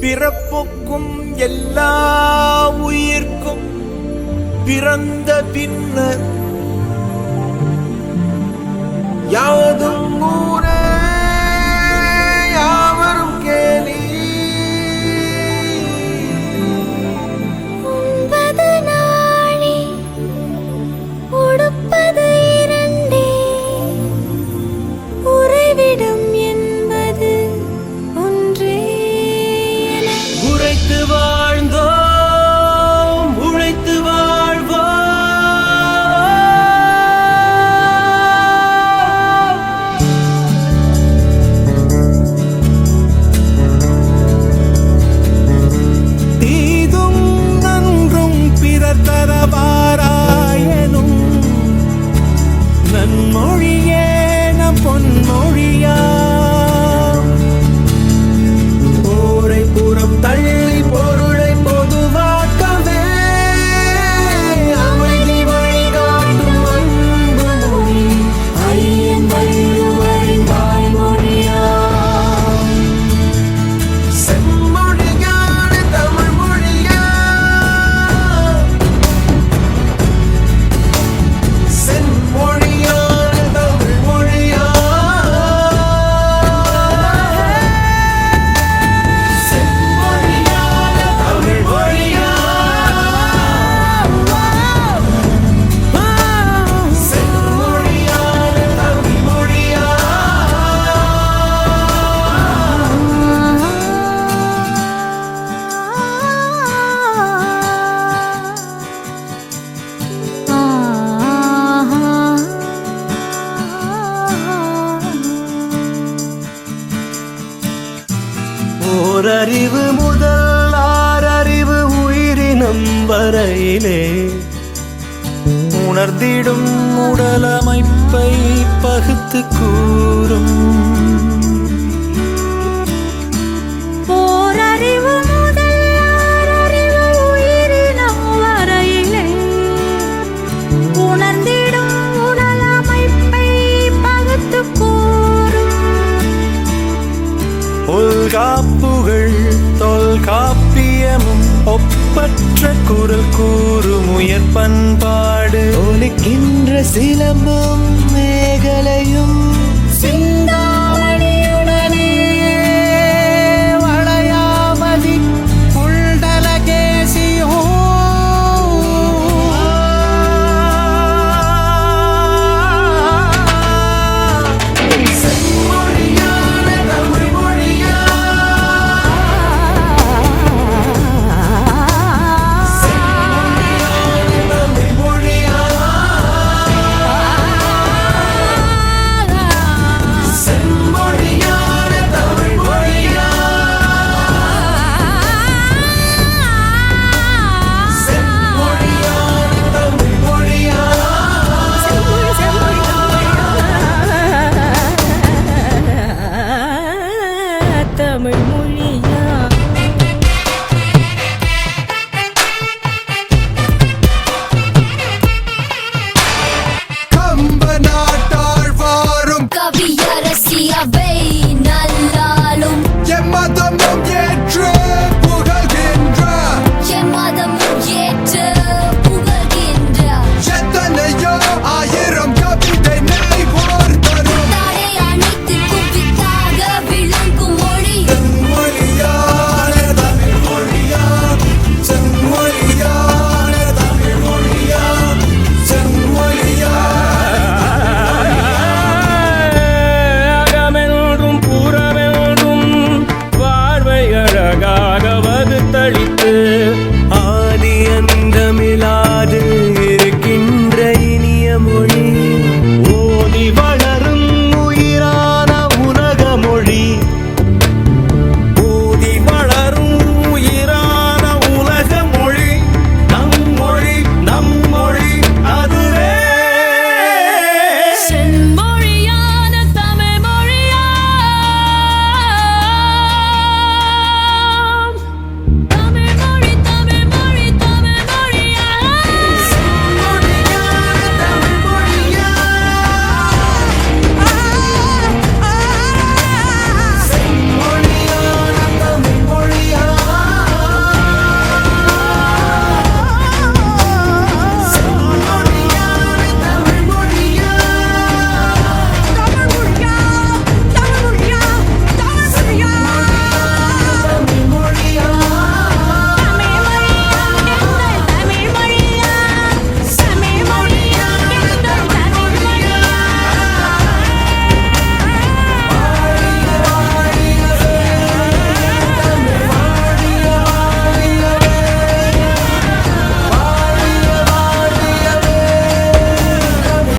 பிறப்புக்கும் எல்லா உயிர்க்கும் பிறந்த பின்னர் யாவதும் ஊரே யாவரும் கேலி. உண்பது நாழி உடுப்பது இரண்டே, உறைவிடம் என்பது ஒன்றே. உரைத்து வாழ்ந்தோம் உழைத்து வாழ்வோம். தீதும் நன்றும் பிறர் தரவாராயனும் நன்மொழியே நம் பொன்மொழியா. போரை புறம் தள்ளி பொருளை பொதுவாக்கவே அமைதி வழிகாட்டும் அன்பு மொழி ஐயன் வள்ளுவரின் வாய்மொழியா. செம்மொழியான தமிழ் மொழியா, செம்மொழியான தமிழ் மொழியா, செம்மொழியான தமிழ் மொழியா, செம்மொழியான தமிழ் மொழியா. ஓரறிவு முதல் ஆறறிவு உயிரினம் வரையிலே உணர்ந்திடும் உடலமைப்பை பகுத்து கூறும். ஓரறிவு முதல் ஆறறிவு உயிரினம் வரையிலே உணர்ந்திடும் உடலமைப்பை பகுத்துக் கூறும். தொல்காப்புகள் தொல்காப்பியமும் ஒப்பற்ற குரல் கூறும் உயர் பண்பாடு. ஒலிக்கின்ற சிலம்பும் மேகலையும் சிந்தாமணியுடனே வளையாமதி புல்டலகேசியோ. செம்மொழியான தமிழ் மொழியா, செம்மொழியான தமிழ் மொழியா, செம்மொழியான தமிழ் மொழியா, செம்மொழியான தமிழ் மொழியா. தமிழ் மொழியா. கம்ப நாட்டாழ்வாரும் கவியரசியவே